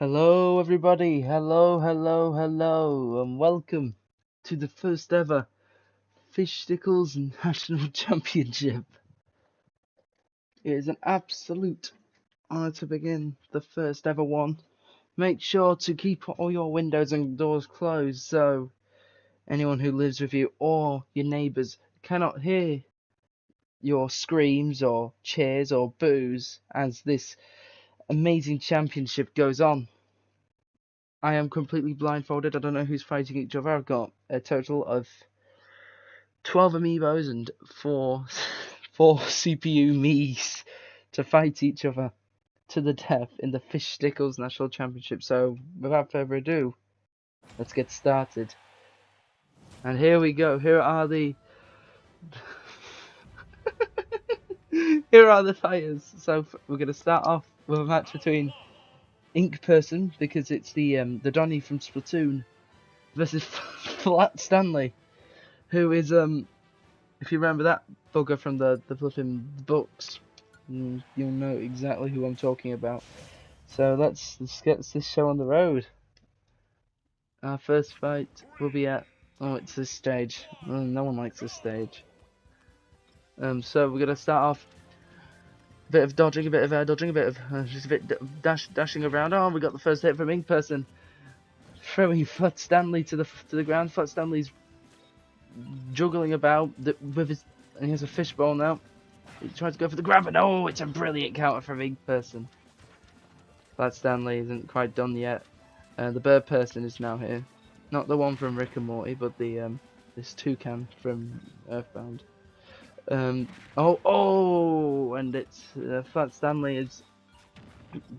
Hello, everybody. Hello, and welcome to the first ever Fish Stickles National Championship. It is an absolute honour to begin the first ever one. Make sure to keep all your windows and doors closed so anyone who lives with you or your neighbours cannot hear your screams or cheers or boos as this amazing championship goes on. I am completely blindfolded. I don't know who's fighting each other. I've got a total of 12 amiibos and four CPU Miis to fight each other to the death in the Fish Stickles National Championship. So, without further ado, let's get started. And here we go. Here are the fighters. So we're gonna start off with a match between Ink Person, because it's the Donny from Splatoon, versus Flat Stanley, who is if you remember that bugger from the flipping books, you'll know exactly who I'm talking about. So let's get this show on the road. Our first fight will be at it's this stage. No one likes this stage. So we're gonna start off a bit of dodging, a bit of air dodging, a bit of just a bit dashing around. Oh, we got the first hit from Ink Person, throwing Flat Stanley to the ground. Flat Stanley's juggling about with his, and he has a fishbowl now. He tries to go for the grab, and oh, it's a brilliant counter from Ink Person. Flat Stanley isn't quite done yet. The bird person is now here. Not the one from Rick and Morty, but the this toucan from Earthbound. Oh, and it's Flat Stanley is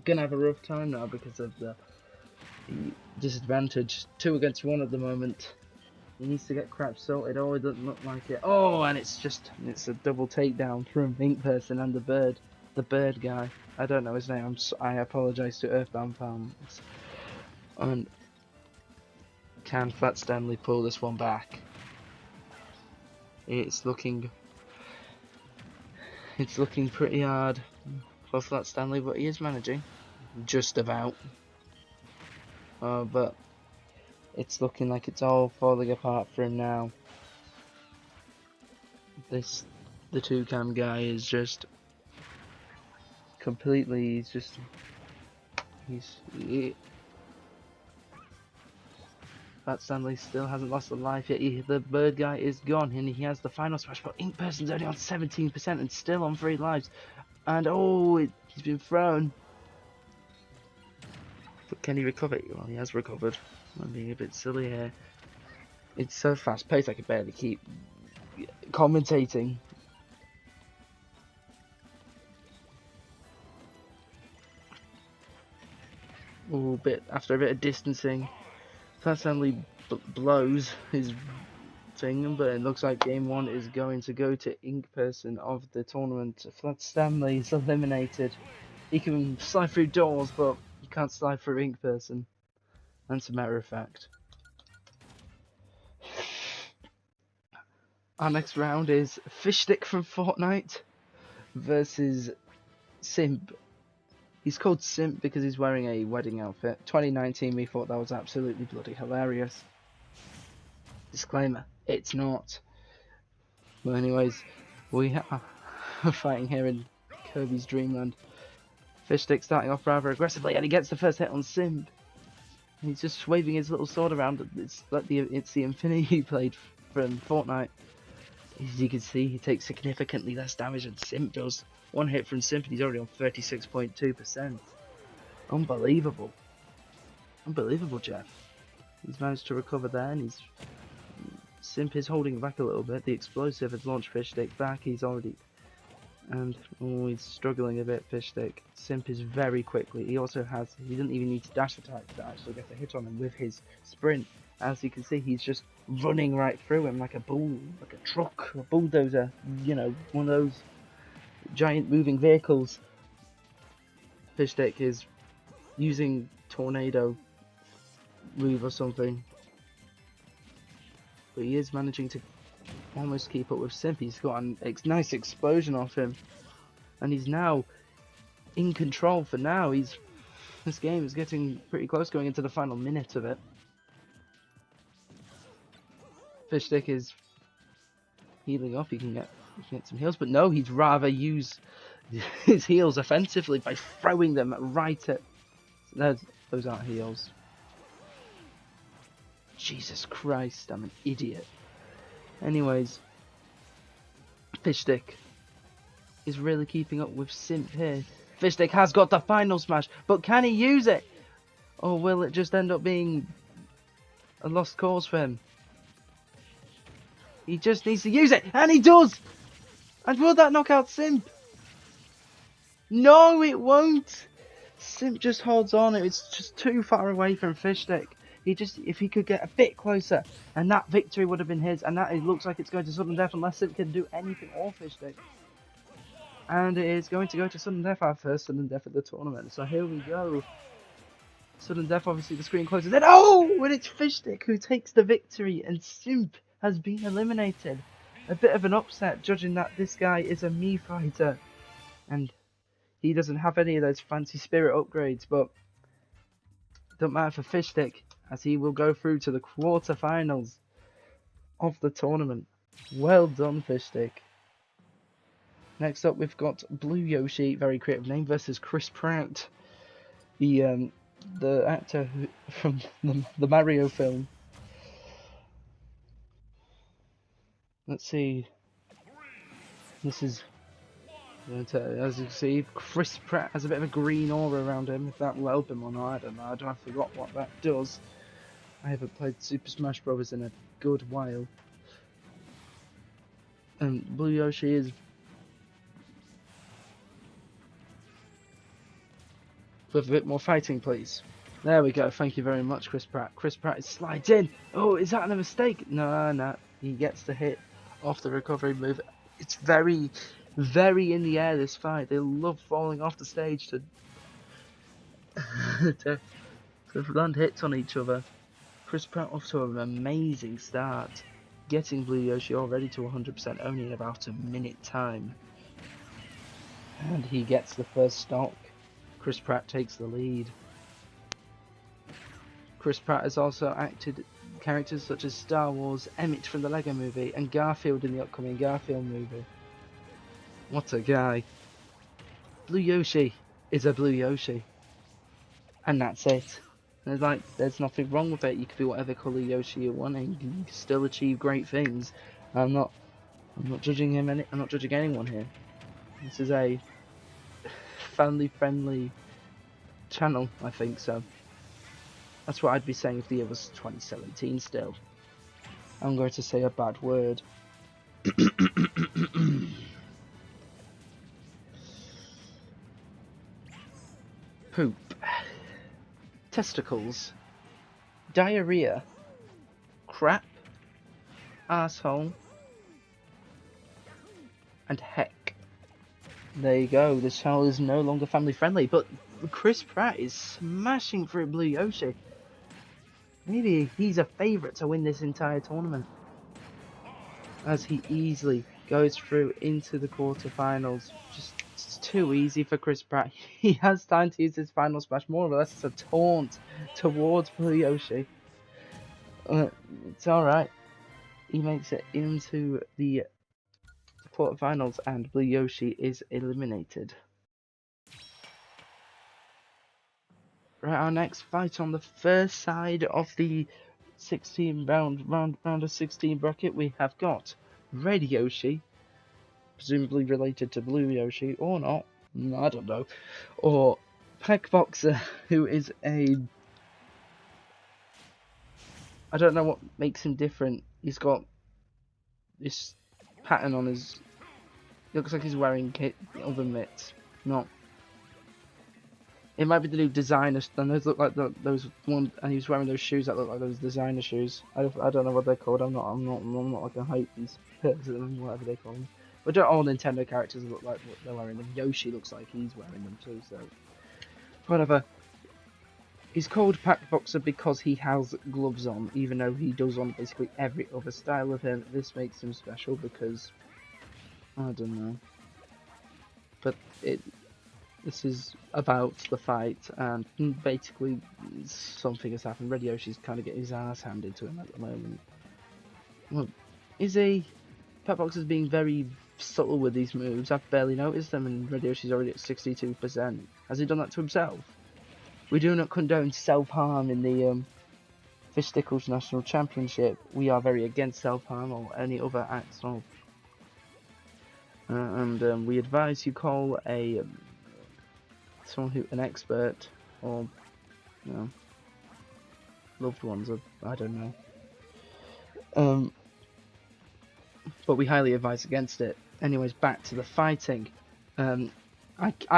gonna have a rough time now because of the disadvantage. 2 against 1 at the moment. He needs to get crap sorted. Oh, it doesn't look like it. Oh, and it's a double takedown from Ink Person and the bird guy. I don't know his name. I apologise to Earthbound fans. And can Flat Stanley pull this one back? It's looking pretty hard for Flat Stanley, but he is managing, just about. But it's looking like it's all falling apart for him now. The toucan guy is just completely. Flat Stanley still hasn't lost a life yet. The bird guy is gone, and he has the final smash. But Ink Person's only on 17% and still on 3 lives. And oh, he's been thrown. But can he recover? Well, he has recovered. I'm being a bit silly here. It's so fast paced, I can barely keep commentating. Oh, after a bit of distancing, Flat Stanley blows his thing, but it looks like game 1 is going to go to Ink Person of the tournament. Flat Stanley is eliminated. He can slide through doors, but he can't slide through Ink Person. That's a matter of fact. Our next round is Fishstick from Fortnite versus Simp. He's called Simp because he's wearing a wedding outfit. 2019, we thought that was absolutely bloody hilarious. Disclaimer, it's not. But anyways, we are fighting here in Kirby's Dreamland. Fishstick starting off rather aggressively, and he gets the first hit on Simp. And he's just waving his little sword around. It's the Infinity Blade from Fortnite. As you can see, he takes significantly less damage than Simp does. 1 hit from Simp, and he's already on 36.2%. Unbelievable. Unbelievable, Jeff. He's managed to recover there, and Simp is holding back a little bit. The explosive has launched Fishstick back. He's already... And, he's struggling a bit, Fishstick. Simp is very quickly. He doesn't even need to dash attack to actually get a hit on him with his sprint. As you can see, he's just running right through him like a truck, a bulldozer, one of those giant moving vehicles. Fishstick is using tornado move or something, but he is managing to almost keep up with Simp. He's got a nice explosion off him, and he's now in control for now. He's This game is getting pretty close, going into the final minute of it. Fishstick is healing up, he can get some heals, but no, he'd rather use his heals offensively by throwing them right at... Those aren't heals. Jesus Christ, I'm an idiot. Anyways, Fishstick is really keeping up with Simp here. Fishstick has got the final smash, but can he use it? Or will it just end up being a lost cause for him? He just needs to use it, and he does! And will that knock out Simp? No, it won't! Simp just holds on, it's just too far away from Fishstick. If he could get a bit closer, and that victory would have been his, and that it looks like it's going to sudden death unless Simp can do anything or Fishstick. And it is going to go to sudden death, our first sudden death of the tournament. So here we go. Sudden death, obviously the screen closes. Then, oh! And it's Fishstick who takes the victory, and Simp has been eliminated. A bit of an upset, judging that this guy is a Mii fighter. And he doesn't have any of those fancy spirit upgrades, but don't matter for Fishstick, as he will go through to the quarterfinals of the tournament. Well done, Fishstick. Next up, we've got Blue Yoshi, very creative name, versus Chris Pratt, the actor from the Mario film. Let's see. This is, as you can see, Chris Pratt has a bit of a green aura around him. If that will help him or not, I don't know. I forgot what that does. I haven't played Super Smash Bros. In a good while. And Blue Yoshi is with a bit more fighting, please. There we go. Thank you very much, Chris Pratt. Chris Pratt is slides in. Oh, is that a mistake? No. He gets the hit off the recovery move. It's very, very in the air, this fight. They love falling off the stage to land hits on each other. Chris Pratt off to an amazing start, getting Blue Yoshi already to 100% only in about a minute time. And he gets the first stock. Chris Pratt takes the lead. Chris Pratt has also acted characters such as Star Wars, Emmett from the Lego Movie, and Garfield in the upcoming Garfield movie. What a guy. Blue Yoshi is a Blue Yoshi. And that's it. There's nothing wrong with it. You can be whatever colour Yoshi you want and you can still achieve great things. I'm not judging him I'm not judging anyone here. This is a family friendly channel, I think so. That's what I'd be saying if the year was 2017 still. I'm going to say a bad word. Poop. Testicles. Diarrhea. Crap. Asshole. And heck. There you go, this channel is no longer family friendly, but Chris Pratt is smashing through Blue Yoshi. Maybe he's a favourite to win this entire tournament, as he easily goes through into the quarterfinals. Just it's too easy for Chris Pratt. He has time to use his final smash, more or less as a taunt towards Blue Yoshi. It's alright. He makes it into the quarterfinals and Blue Yoshi is eliminated. Right, our next fight on the first side of the 16 round of 16 bracket, we have got Red Yoshi, presumably related to Blue Yoshi, or not, I don't know, or Pack Boxer, who is I don't know what makes him different. He's got this pattern on his, looks like he's wearing other mitts, not. It might be the new designer, and those look like those one, and he was wearing those shoes that look like those designer shoes. I don't know what they're called. I'm not like a hype person, whatever they call them. But don't all Nintendo characters look like what they're wearing them. Yoshi looks like he's wearing them too. So whatever. He's called Pack Boxer because he has gloves on, even though he does on basically every other style of him. This makes him special because I don't know, but This is about the fight, and basically something has happened. Red Yoshi's kind of getting his ass handed to him at the moment. Well, Pet Box is being very subtle with these moves. I've barely noticed them, and Red Yoshi's already at 62%. Has he done that to himself? We do not condone self-harm in the Fistickles National Championship. We are very against self-harm or any other acts of. And we advise you call someone an expert, or loved ones, or I don't know. But we highly advise against it. Anyways, back to the fighting. I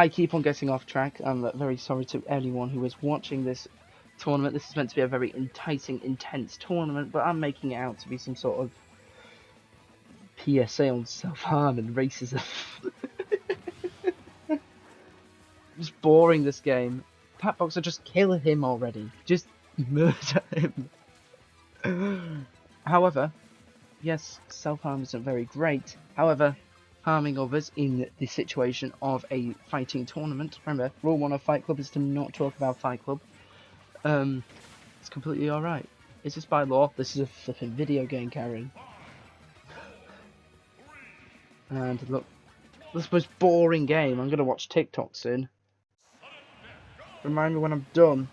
keep on getting off track. I'm very sorry to anyone who is watching this tournament. This is meant to be a very enticing, intense tournament, but I'm making it out to be some sort of PSA on self-harm and racism. Just boring, this game. Pat Boxer, just kill him already. Just murder him. However, yes, self-harm isn't very great. However, harming others in the situation of a fighting tournament. Remember, rule 1 of Fight Club is to not talk about Fight Club. It's completely alright. It's just by law. This is a flipping video game, Karen. And look, this most boring game. I'm gonna watch TikTok soon. Remind me when I'm done.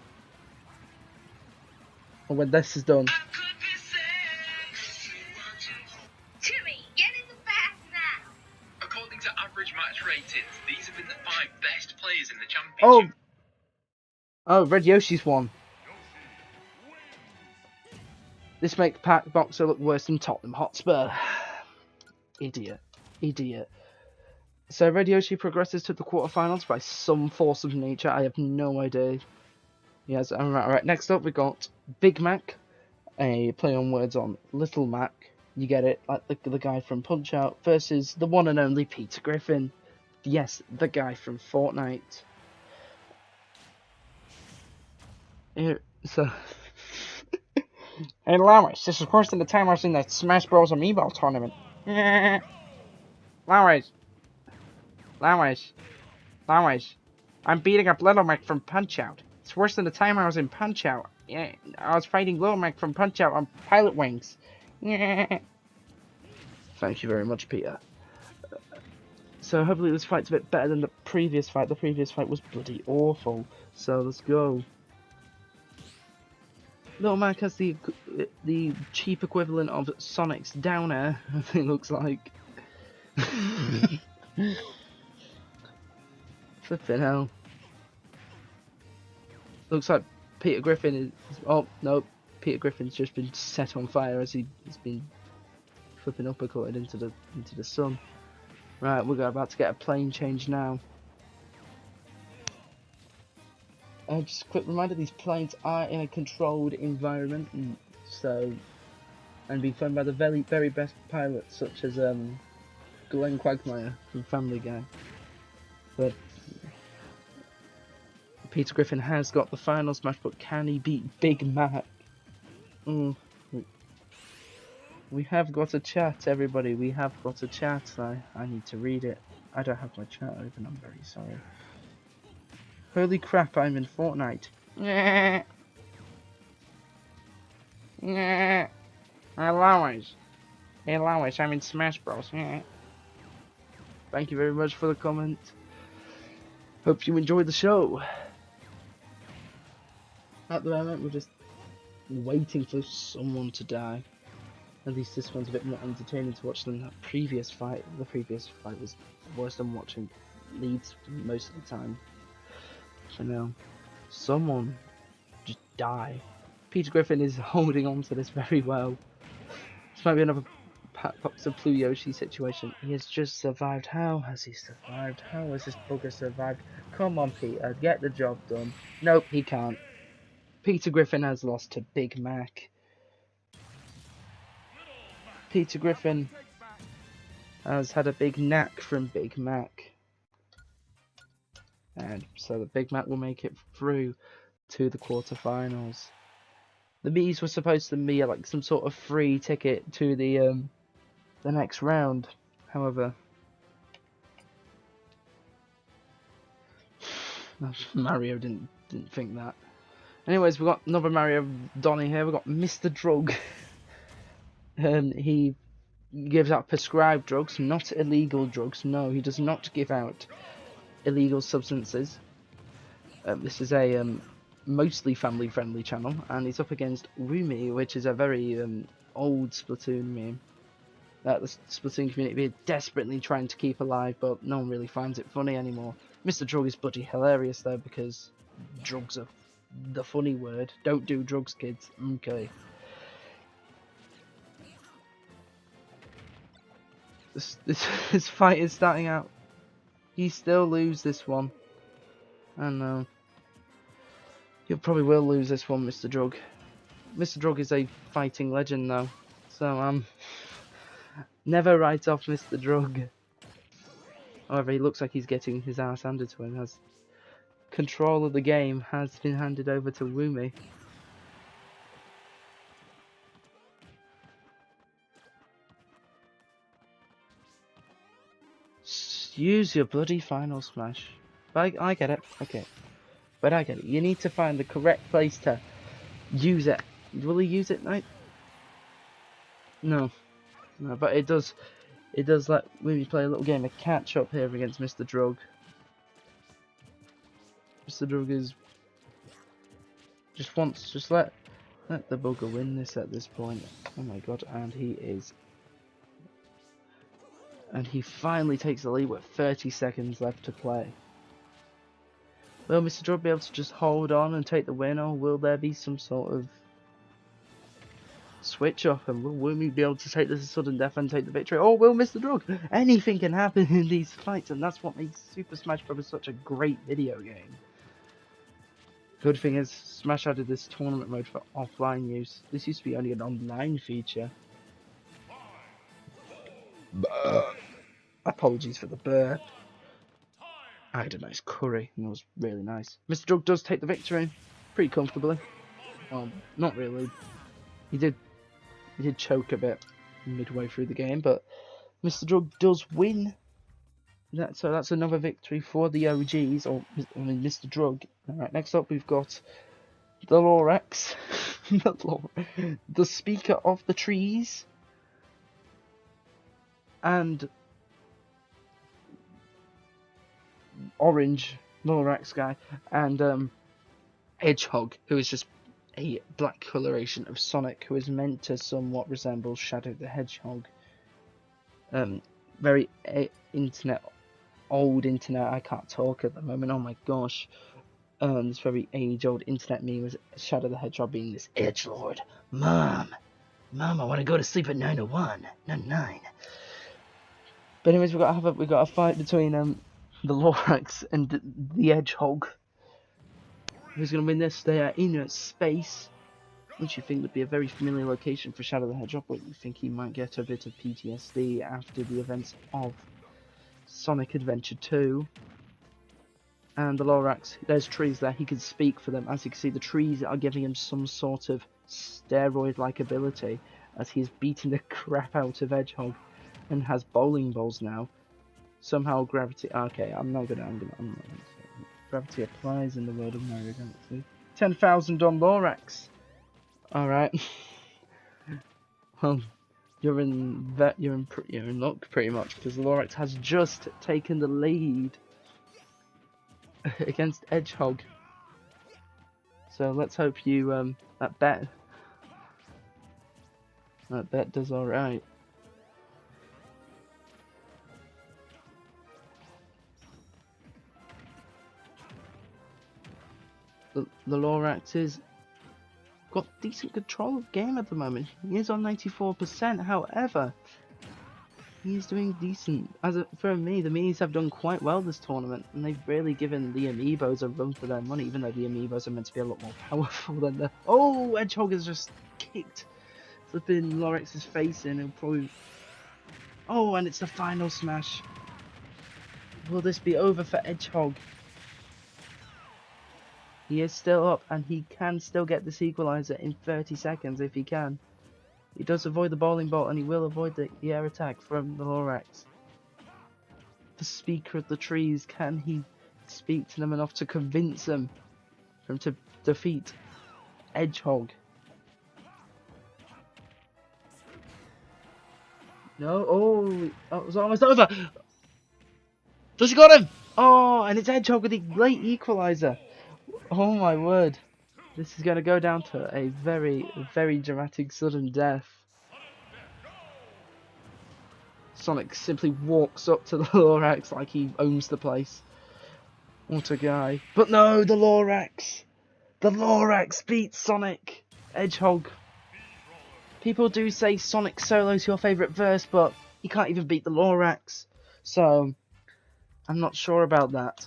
Or when this is done. According to average match ratings, these have been the 5 best players in the championship. Oh, Red Yoshi's won. This makes Pat Boxer look worse than Tottenham Hotspur. Idiot. So Red Yoshi progresses to the quarterfinals by some force of nature. I have no idea. Yes, alright. Next up we got Big Mac, a play on words on Little Mac. You get it, like the guy from Punch Out, versus the one and only Peter Griffin. Yes, the guy from Fortnite. So, hey Lois, this is worse than the time I was in that Smash Bros. Amiibo tournament. Lois, I'm beating up Little Mac from Punch Out. It's worse than the time I was in Punch Out. Yeah, I was fighting Little Mac from Punch Out on Pilot Wings. Thank you very much, Peter. So hopefully this fight's a bit better than the previous fight. The previous fight was bloody awful. So let's go. Little Mac has the cheap equivalent of Sonic's down air, it looks like. Flippin' hell. Looks like Peter Griffin is... Oh, no. Peter Griffin's just been set on fire as he's been flipping uppercutted into the sun. Right, we're about to get a plane change now. Just a quick reminder, these planes are in a controlled environment, and being flown by the very, very best pilots, such as Glenn Quagmire from Family Guy. But Peter Griffin has got the final smash, but can he beat Big Mac? We have got a chat, everybody. We have got a chat. I need to read it. I don't have my chat open. I'm very sorry. Holy crap! I'm in Fortnite. Hey Lois, I'm in Smash Bros. Thank you very much for the comment. Hope you enjoyed the show. At the moment, we're just waiting for someone to die. At least this one's a bit more entertaining to watch than that previous fight. The previous fight was worse than watching leads most of the time. For now, someone just die. Peter Griffin is holding on to this very well. This might be another Pat Boxer Blue Yoshi situation. He has just survived. How has he survived? How has this bugger survived? Come on, Peter, get the job done. Nope, he can't. Peter Griffin has lost to Big Mac. Peter Griffin has had a big knack from Big Mac. And so the Big Mac will make it through to the quarterfinals. The Miis were supposed to be like some sort of free ticket to the next round. However, Mario didn't think that. Anyways, we've got another Mario Donny here. We've got Mr. Drug. He gives out prescribed drugs, not illegal drugs. No, he does not give out illegal substances. This is a mostly family-friendly channel, and he's up against Rumi, which is a very old Splatoon meme that the Splatoon community are desperately trying to keep alive, but no one really finds it funny anymore. Mr. Drug is bloody hilarious though, because drugs are the funny word. Don't do drugs, kids. Okay. This fight is starting out. You still lose this one. I know. You probably will lose this one, Mr. Drug. Mr. Drug is a fighting legend though, so never write off Mr. Drug. However, he looks like he's getting his ass handed to him, as control of the game has been handed over to Woomy. Use your bloody final smash. But I get it, okay. But I get it. You need to find the correct place to use it. Will he use it, Knight? No. No, but it does let Woomy play a little game of catch up here against Mr. Drug. Mr. Drug is just let the bugger win this at this point. Oh my god, and he finally takes the lead with 30 seconds left to play. Will Mr. Drug be able to just hold on and take the win, or will there be some sort of switch up, and will Woomy be able to take this as sudden death and take the victory? Or will Mr. Drug? Anything can happen in these fights, and that's what makes Super Smash Bros. Such a great video game. Good thing is, Smash added this tournament mode for offline use. This used to be only an online feature. Apologies for the burp. I had a nice curry, and it was really nice. Mr. Drug does take the victory, pretty comfortably. Well, not really. He did choke a bit midway through the game, but Mr. Drug does win. So that's another victory for the OGs, or I mean Mr. Drug. Alright, next up we've got the Lorax, the Speaker of the Trees, and Orange Lorax guy, and Hedgehog, who is just a black coloration of Sonic, who is meant to somewhat resemble Shadow the Hedgehog. Very old internet, I can't talk at the moment, oh my gosh. This very age-old internet meme was Shadow the Hedgehog being this edgelord. Mom, I want to go to sleep at 9:01, not 9. But anyways, we've got a fight between the Lorax and the Hedgehog. Who's going to win this? They are in space, which you think would be a very familiar location for Shadow the Hedgehog, but you think he might get a bit of PTSD after the events of Sonic Adventure 2. And the Lorax, there's trees there, he can speak for them. As you can see, the trees are giving him some sort of steroid-like ability, as he's beating the crap out of Hedgehog and has bowling balls now. Somehow gravity, okay, I'm not gonna say gravity applies in the world of Mario Galaxy. 10,000 on Lorax. Alright. Well, you're in luck pretty much, because Lorax has just taken the lead against Hedgehog. So let's hope you that bet does alright. The Lorax has got decent control of the game at the moment. He is on 94%, however, he's doing decent. For me, the Miis have done quite well this tournament, and they've really given the amiibos a run for their money, even though the amiibos are meant to be a lot more powerful than the... Oh, Hedgehog has just kicked flipping Lorax's face in, and probably... Oh, and it's the final smash. Will this be over for Hedgehog? He is still up, and he can still get this equalizer in 30 seconds if he can. He does avoid the bowling ball, and he will avoid the air attack from the Lorax. The Speaker of the Trees, can he speak to them enough to convince them for him to defeat Hedgehog. No, oh, it was almost over. Does he got him? Oh, and it's Hedgehog with the late equaliser. Oh my word. This is going to go down to a very, very dramatic sudden death. Sonic simply walks up to the Lorax like he owns the place. What a guy. But no, the Lorax! The Lorax beats Sonic! Hedgehog. People do say Sonic Solo's your favourite verse, but you can't even beat the Lorax. So, I'm not sure about that.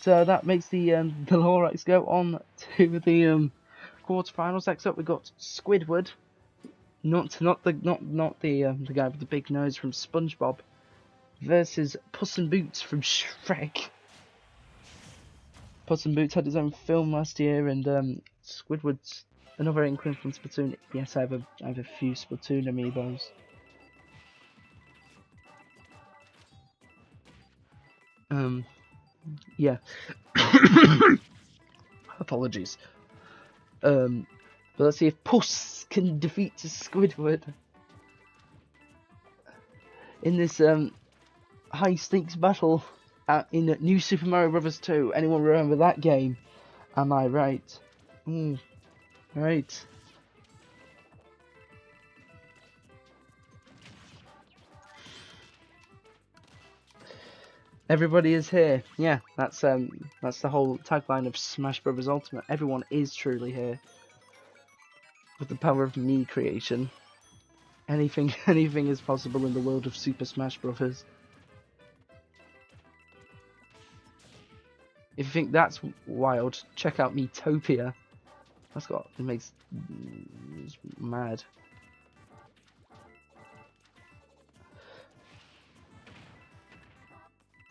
So that makes the Lorax go on to the quarterfinals. Next up, we got Squidward, not the guy with the big nose from SpongeBob, versus Puss in Boots from Shrek. Puss in Boots had his own film last year, and Squidward's another inkling from Splatoon. Yes, I have a few Splatoon amiibos. Yeah. Apologies. But let's see if Puss can defeat Squidward in this high stakes battle in New Super Mario Bros. 2. Anyone remember that game? Am I right? Right. Everybody is here. Yeah, that's the whole tagline of Smash Bros. Ultimate. Everyone is truly here. With the power of me creation. Anything is possible in the world of Super Smash Bros. If you think that's wild, check out Miitopia. It makes it's mad.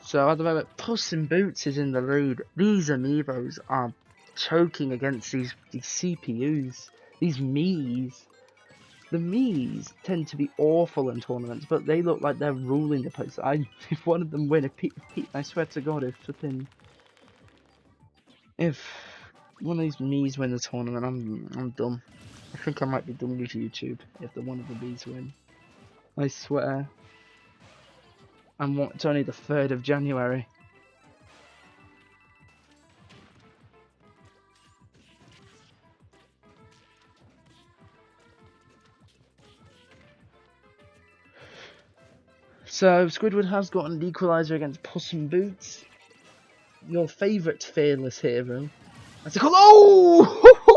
So at the moment, Puss in Boots is in the lead. These amiibos are choking against these CPUs, these Miis. The Miis tend to be awful in tournaments, but they look like they're ruling the place. If one of them win, I swear to God, if one of these Miis win the tournament, I'm done. I think I might be done with YouTube if one of the Miis win. I swear. And it's only the 3rd of January. So Squidward has got an equaliser against Puss in Boots. Your favourite fearless hero. That's a call. Oh!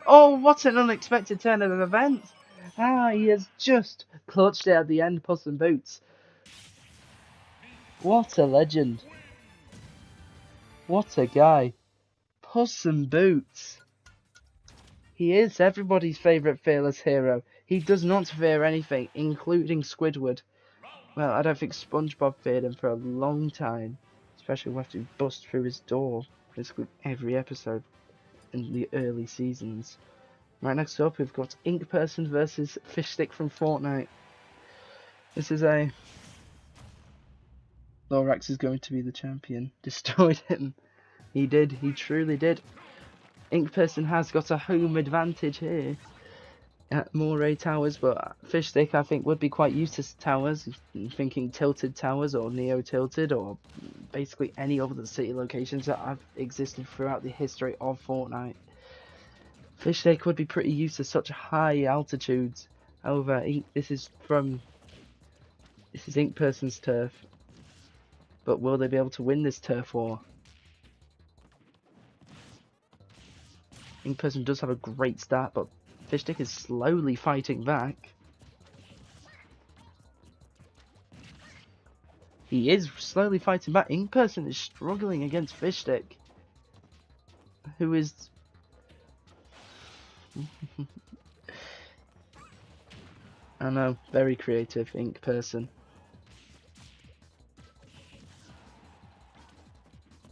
Oh, what an unexpected turn of events! He has just clutched it at the end, Puss in Boots. What a legend. What a guy. Puss in Boots. He is everybody's favourite fearless hero. He does not fear anything, including Squidward. Well, I don't think SpongeBob feared him for a long time. Especially when he bust through his door basically every episode in the early seasons. Right, next up we've got Ink Person versus Fishstick from Fortnite. This is Lorax is going to be the champion. Destroyed him. He did. He truly did. Ink Person has got a home advantage here at Moray Towers, but Fishstick I think would be quite used to towers. Thinking tilted towers or neo tilted or basically any other city locations that have existed throughout the history of Fortnite. Fishstick would be pretty used to such high altitudes. However, this is Ink Person's turf. But will they be able to win this turf war? Ink Person does have a great start, but Fishstick is slowly fighting back. He is slowly fighting back. Ink Person is struggling against Fishstick, who is... I know, very creative, Ink Person.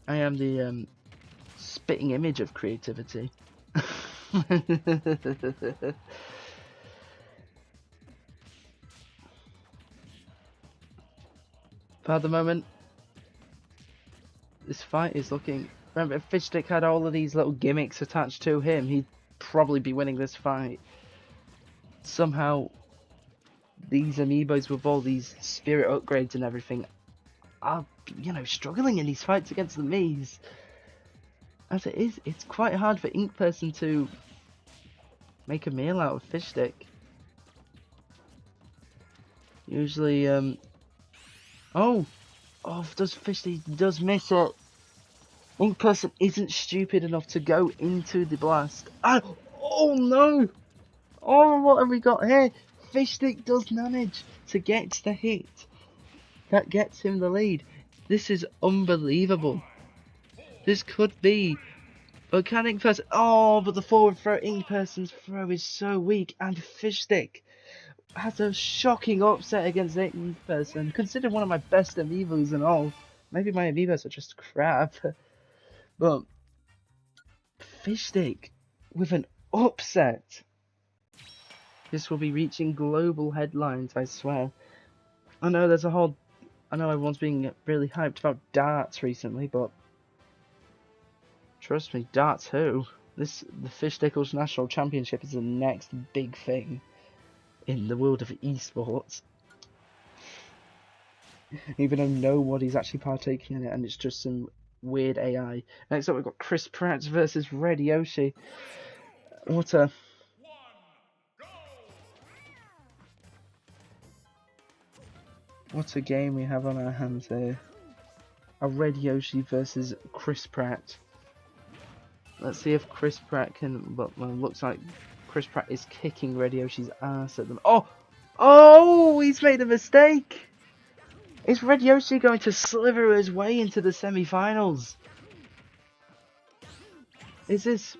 I am the spitting image of creativity. But at the moment, this fight is looking... Remember, if Fishstick had all of these little gimmicks attached to him, he'd probably be winning this fight. Somehow, these amiibos with all these spirit upgrades and everything are, you know, struggling in these fights against the Miis. As it is, it's quite hard for Ink Person to make a meal out of Fishstick. Usually, oh, Fishstick does miss it. Ink Person isn't stupid enough to go into the blast. Oh no! Oh, what have we got here? Fishstick does manage to get the hit. That gets him the lead. This is unbelievable. This could be... But can Ink Person... Oh, but the forward throw, Ink Person's throw is so weak. And Fishstick has a shocking upset against Ink Person. Considered one of my best amiibos and all. Maybe my amiibos are just crap. But Fishstick with an upset. This will be reaching global headlines, I swear. I know there's a whole... I know everyone's being really hyped about darts recently, but... Trust me, darts who? The Fishstickles National Championship is the next big thing in the world of esports. Even though nobody's actually partaking in it, and it's just some weird AI. Next up, we've got Chris Pratt versus Red Yoshi. What a game we have on our hands here. A Red Yoshi versus Chris Pratt. Let's see if Chris Pratt can... Well, looks like Chris Pratt is kicking Red Yoshi's ass at them. Oh, he's made a mistake. Is Red Yoshi going to slither his way into the semi-finals? Is this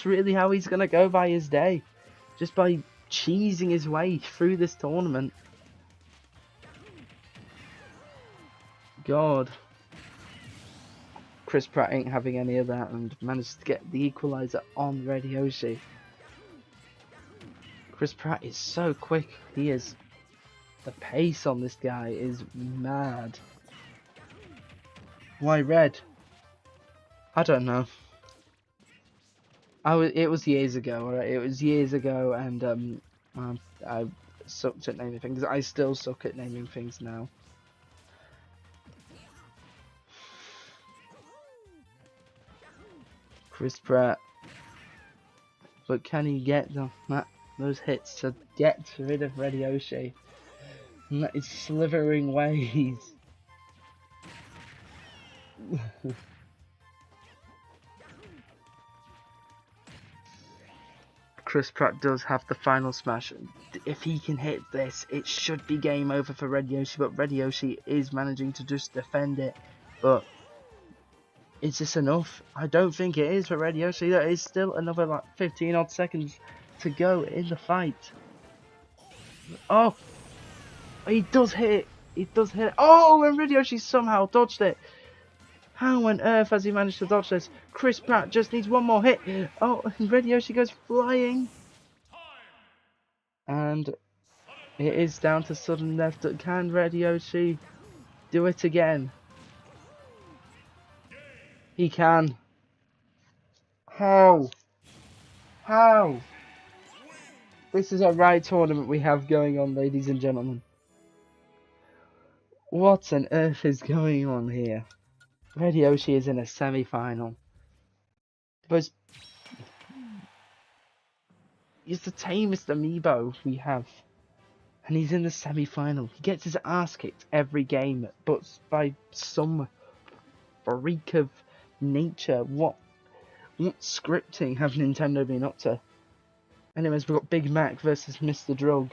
really how he's going to go by his day? Just by cheesing his way through this tournament? God. Chris Pratt ain't having any of that and managed to get the equalizer on Red Yoshi. Chris Pratt is so quick. He is... The pace on this guy is mad. Why Red? I don't know. It was years ago, alright? It was years ago, and I sucked at naming things. I still suck at naming things now. Chris Pratt. But can he get those hits to get rid of Red Yoshi? And that is slithering ways. Chris Pratt does have the final smash. If he can hit this, it should be game over for Red Yoshi, but Red Yoshi is managing to just defend it. But is this enough? I don't think it is for Red Yoshi. There is still another like 15 odd seconds to go in the fight. Oh! He does hit it. He does hit it. Oh, and Red Yoshi somehow dodged it. How on earth has he managed to dodge this? Chris Pratt just needs one more hit. Oh, and Red Yoshi goes flying. And it is down to sudden death. Can Red Yoshi do it again? He can. How? How? This is a right tournament we have going on, ladies and gentlemen. What on earth is going on here? Red Yoshi is in a semi-final. But he's the tamest amiibo we have. And he's in the semi-final. He gets his ass kicked every game, but by some freak of nature. What scripting have Nintendo been up to? Anyways, we've got Big Mac versus Mr. Drug.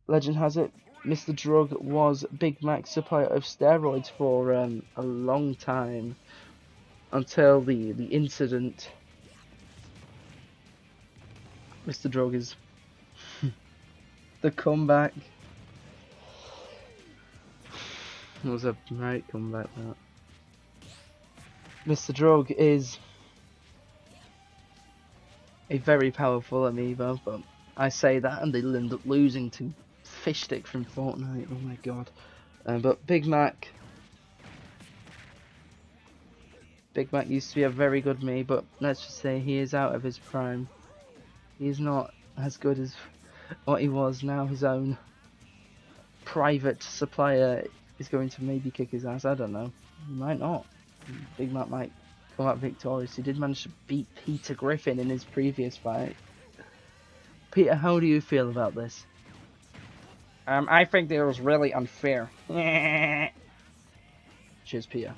Legend has it, Mr. Drug was Big Mac's supplier of steroids for a long time. Until the incident. Mr. Drug is the comeback. It was a right comeback, that. Mr. Drug is a very powerful amiibo, but I say that and they'll end up losing to fish stick from Fortnite. Oh my god. But Big Mac used to be a very good me, but let's just say he is out of his prime. He's not as good as what he was now. His own private supplier is going to maybe kick his ass. I don't know. He might not. Big Mac might come out victorious. He did manage to beat Peter Griffin in his previous fight. Peter, how do you feel about this? I think it was really unfair. Cheers, Peter.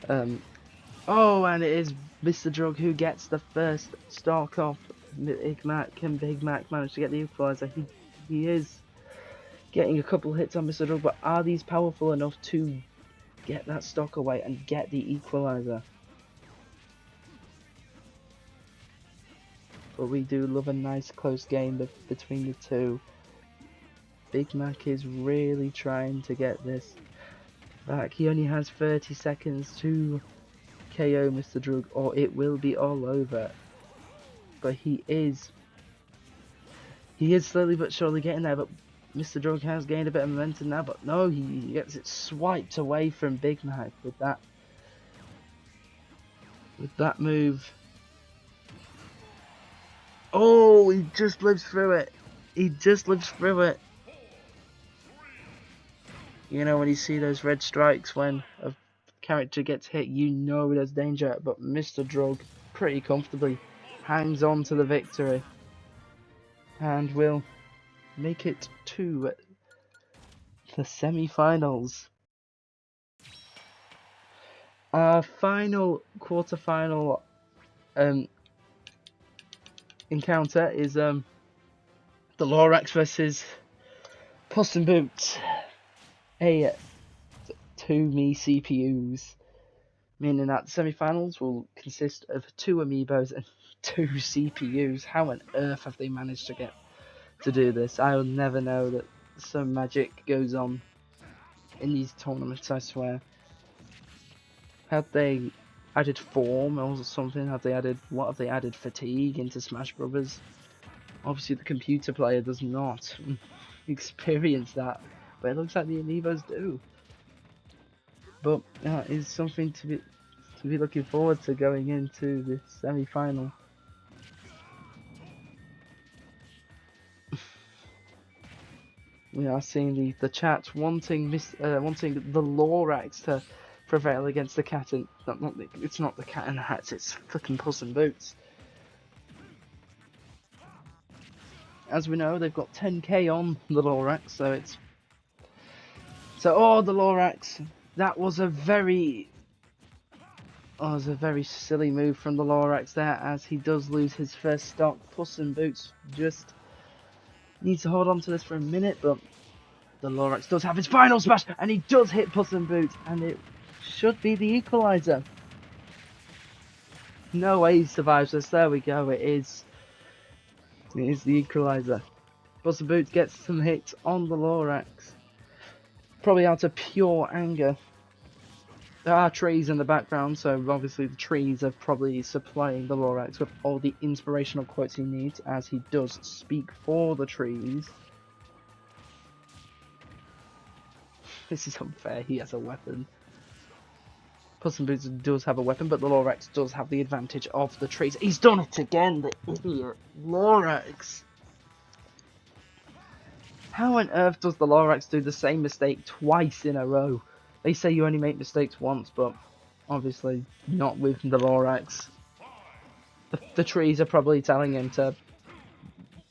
Oh, and it is Mr. Drug who gets the first stock off Big Mac. Can Big Mac manage to get the equalizer? He is getting a couple hits on Mr. Drug, but are these powerful enough to get that stock away and get the equalizer? But we do love a nice close game between the two. Big Mac is really trying to get this back. He only has 30 seconds to KO Mr. Drug or it will be all over. But he is slowly but surely getting there, but Mr. Drug has gained a bit of momentum now, but no, he gets it swiped away from Big Mac with that move. Oh, he just lives through it. He just lives through it. You know, when you see those red strikes when a character gets hit, you know there's danger. But Mr. Drug pretty comfortably hangs on to the victory and will make it to the semi-finals. Our final quarter-final encounter is the Lorax versus Puss in Boots. 2 me CPUs, meaning that the semi-finals will consist of 2 amiibos and 2 CPUs. How on earth have they managed to get to do this? I will never know that some magic goes on in these tournaments, I swear. Have they added form or something? What have they added? Fatigue into Smash Brothers? Obviously the computer player does not experience that, but it looks like the amiibos do. But that is something to be looking forward to going into the semi-final. We are seeing the chat wanting the Lorax to prevail against the cat and it's not the Cat in the Hat, it's fucking Puss in Boots. As we know, they've got 10k on the Lorax, so the Lorax. That was a very silly move from the Lorax there, as he does lose his first stock. Puss in Boots just needs to hold on to this for a minute, but the Lorax does have his final smash, and he does hit Puss in Boots, and it should be the equalizer. No way he survives this. There we go. It is the equalizer. Puss in Boots gets some hits on the Lorax, probably out of pure anger. There are trees in the background, so obviously the trees are probably supplying the Lorax with all the inspirational quotes he needs, as he does speak for the trees. This is unfair, he has a weapon. Puss in Boots does have a weapon, but the Lorax does have the advantage of the trees. He's done it again, the idiot Lorax! How on earth does the Lorax do the same mistake twice in a row? They say you only make mistakes once, but obviously not with the Lorax. The trees are probably telling him to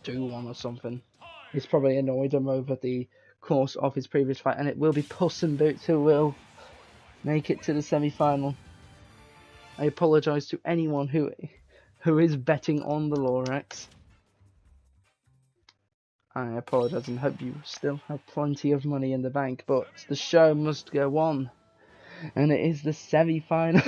do one or something. He's probably annoyed him over the course of his previous fight, and it will be Puss in Boots who will make it to the semi-final. I apologise to anyone who is betting on the Lorax. I apologise and hope you still have plenty of money in the bank, but the show must go on. And it is the semi-final.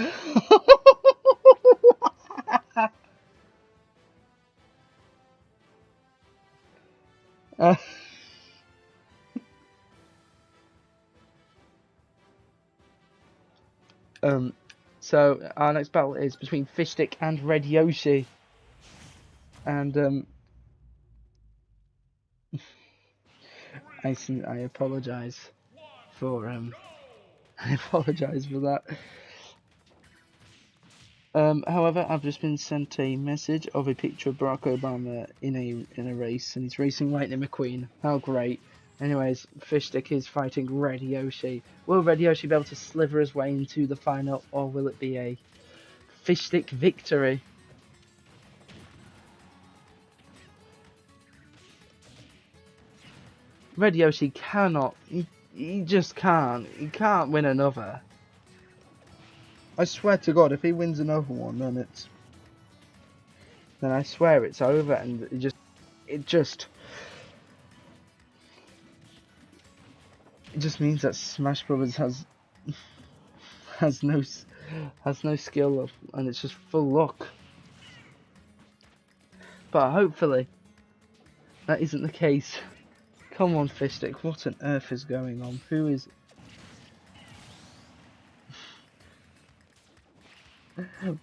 So our next battle is between Fishstick and Red Yoshi. And I apologise for I apologise for that. However, I've just been sent a message of a picture of Barack Obama in a race, and he's racing Lightning McQueen. How great! Anyways, Fishstick is fighting Red Yoshi. Will Red Yoshi be able to sliver his way into the final, or will it be a Fishstick victory? Red Yoshi cannot. He just can't. He can't win another. I swear to God, if he wins another one, then I swear it's over, and it just means that Smash Brothers has no skill, and it's just full luck. But hopefully that isn't the case. Come on, Fishstick, what on earth is going on? Who is...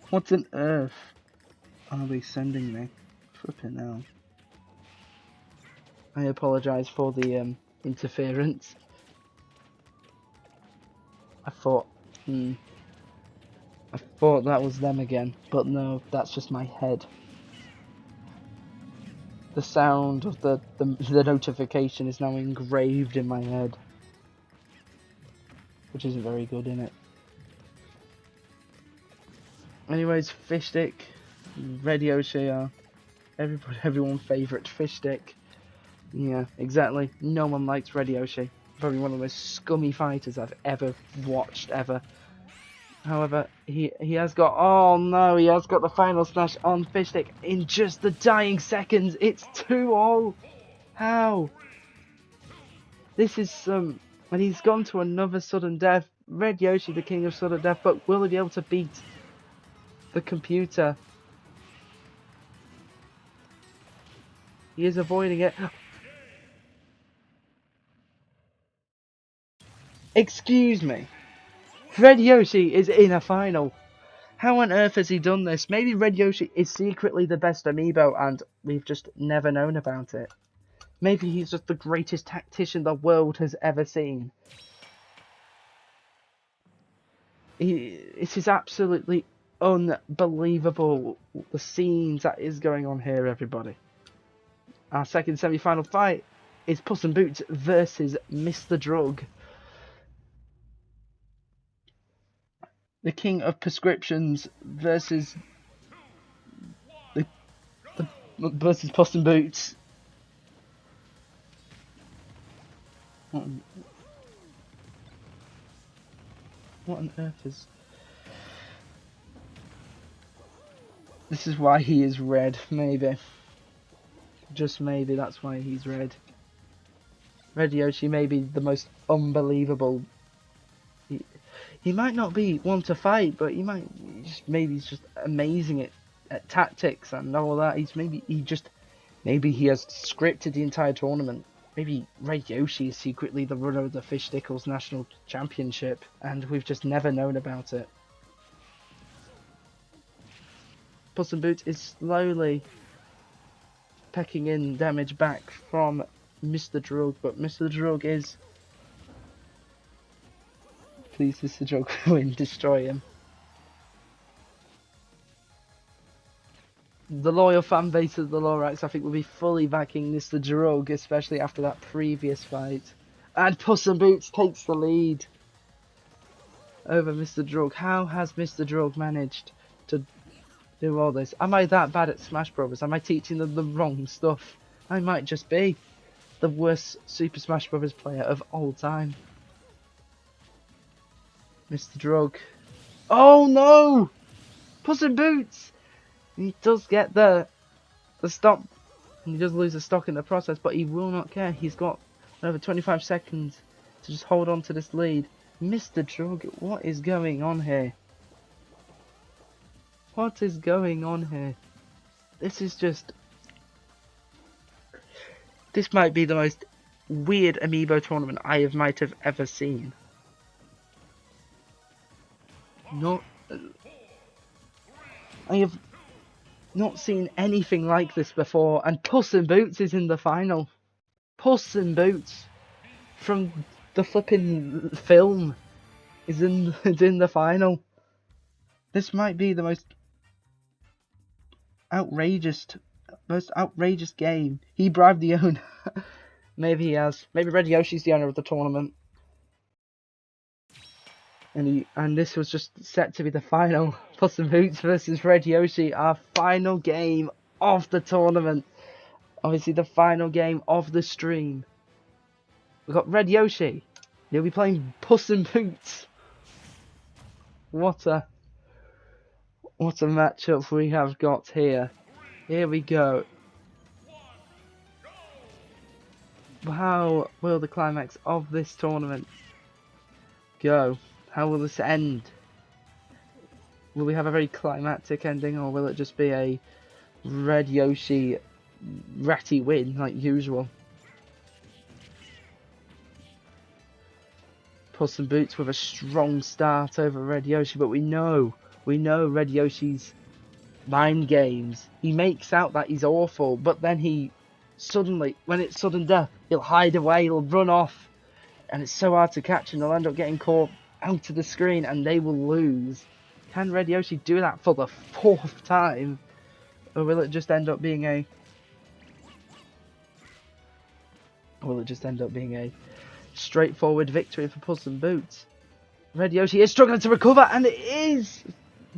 What on earth are they sending me? Flipping hell. I apologise for the interference. I thought that was them again, but no, that's just my head. The sound of the notification is now engraved in my head, which isn't very good, innit? Anyways, Fishstick, Red Yoshi are everyone's favourite Fishstick. Yeah, exactly. No one likes Red Yoshi. Probably one of the most scummy fighters I've ever watched, ever. However, he has got... Oh no, he has got the final smash on Fishstick in just the dying seconds. It's 2-all. How? This is some... And he's gone to another sudden death. Red Yoshi, the king of sudden death, but will he be able to beat the computer? He is avoiding it. Excuse me. Red Yoshi is in a final. How on earth has he done this? Maybe Red Yoshi is secretly the best amiibo and we've just never known about it. Maybe he's just the greatest tactician the world has ever seen. It is absolutely unbelievable, the scenes that is going on here, everybody. Our second semi-final fight is Puss in Boots versus Mr. Drug. The king of prescriptions versus versus Puss in Boots. What on earth is... This is why he is red, maybe. Just maybe that's why he's red. Red Yoshi may be the most unbelievable... He might not be one to fight, but maybe he's just amazing at tactics and all that. Maybe he has scripted the entire tournament. Maybe Red Yoshi is secretly the runner of the Fishstickles National Championship, and we've just never known about it. Puss in Boots is slowly pecking in damage back from Mr. Drug, but Mr. Drug is... Please, Mr. Drug, win, destroy him. The loyal fan base of the Lorax, I think, will be fully backing Mr. Drug, especially after that previous fight. And Puss in Boots takes the lead over Mr. Drug. How has Mr. Drug managed to do all this? Am I that bad at Smash Brothers? Am I teaching them the wrong stuff? I might just be the worst Super Smash Brothers player of all time. Mr. Drug. Oh no! Puss in Boots! He does get the stop, and he does lose the stock in the process, but he will not care. He's got over 25 seconds to just hold on to this lead. Mr. Drug, what is going on here? What is going on here? This is just... This might be the most weird amiibo tournament I might have ever seen. I have not seen anything like this before, and Puss in Boots is in the final. Puss in Boots from the flipping film is in the final. This might be the most outrageous game. He bribed the owner. Maybe he has. Maybe Red Yoshi's the owner of the tournament. And this was just set to be the final. Puss in Boots versus Red Yoshi, our final game of the tournament. Obviously the final game of the stream. We've got Red Yoshi. He'll be playing Puss in Boots. What a matchup we have got here. Here we go. How will the climax of this tournament go? How will this end? Will we have a very climactic ending, or will it just be a Red Yoshi ratty win like usual? Puss in Boots with a strong start over Red Yoshi, but we know Red Yoshi's mind games. He makes out that he's awful, but then he suddenly, when it's sudden death, he'll hide away, he'll run off, and it's so hard to catch, and they'll end up getting caught out of the screen, and they will lose. Can Red Yoshi do that for the 4th time, or will it just end up being a straightforward victory for Puss in Boots? Red Yoshi is struggling to recover, and it is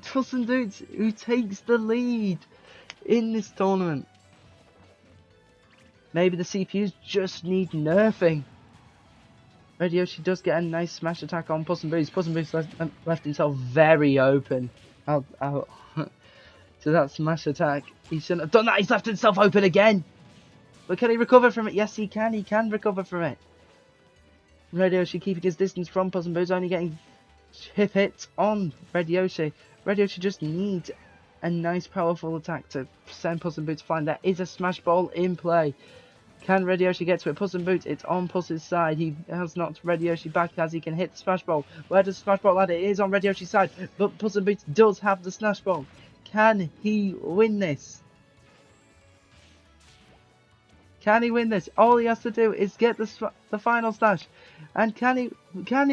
Puss in Boots who takes the lead in this tournament. Maybe the CPUs just need nerfing. Red Yoshi does get a nice smash attack on Puss in Boots. Puss in Boots left himself very open. To that smash attack. He shouldn't have done that. He's left himself open again. But can he recover from it? Yes, he can. He can recover from it. Red Yoshi keeping his distance from Puss in Boots, only getting hip hits on Red Yoshi. Red Yoshi just needs a nice powerful attack to send Puss in Boots flying. There is a smash ball in play. Can Red Yoshi get to it? Puss in Boots, it's on Puss's side. He has knocked Red Yoshi back as he can hit the smash ball. Where does the smash ball land? It is on Red Yoshi's side, but Puss in Boots does have the smash ball. Can he win this? Can he win this? All he has to do is get the final smash. And can he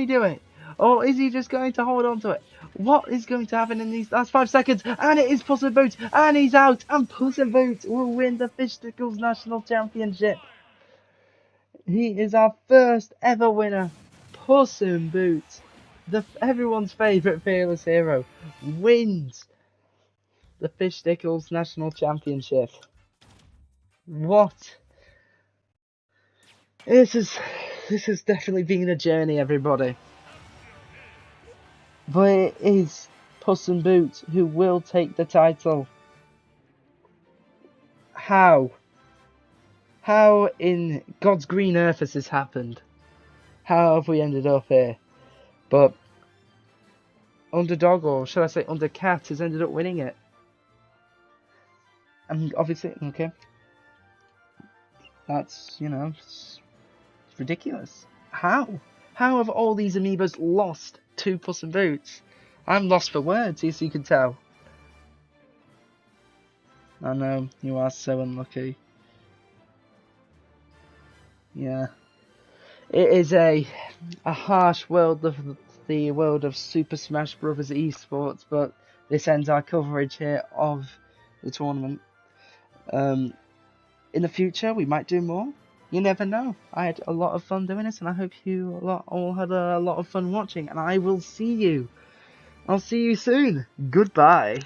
do it? Or is he just going to hold on to it? What is going to happen in these last 5 seconds? And it is Puss in Boots, and he's out, and Puss in Boots will win the Fishsticles National Championship. He is our first ever winner. Puss in Boots, everyone's favourite fearless hero, wins the Fishsticles National Championship. What? This has definitely been a journey, everybody. But it is Puss in Boots who will take the title. How? How in God's green earth has this happened? How have we ended up here? But Underdog, or should I say Undercat, has ended up winning it. And obviously, okay. That's, it's ridiculous. How? How have all these amiibos lost to Puss in Boots? I'm lost for words, as you can tell. I know, you are so unlucky. Yeah. It is a harsh world, the world of Super Smash Bros. Esports, but this ends our coverage here of the tournament. In the future, we might do more. You never know. I had a lot of fun doing this, and I hope you all had a lot of fun watching, and I will see you. I'll see you soon. Goodbye.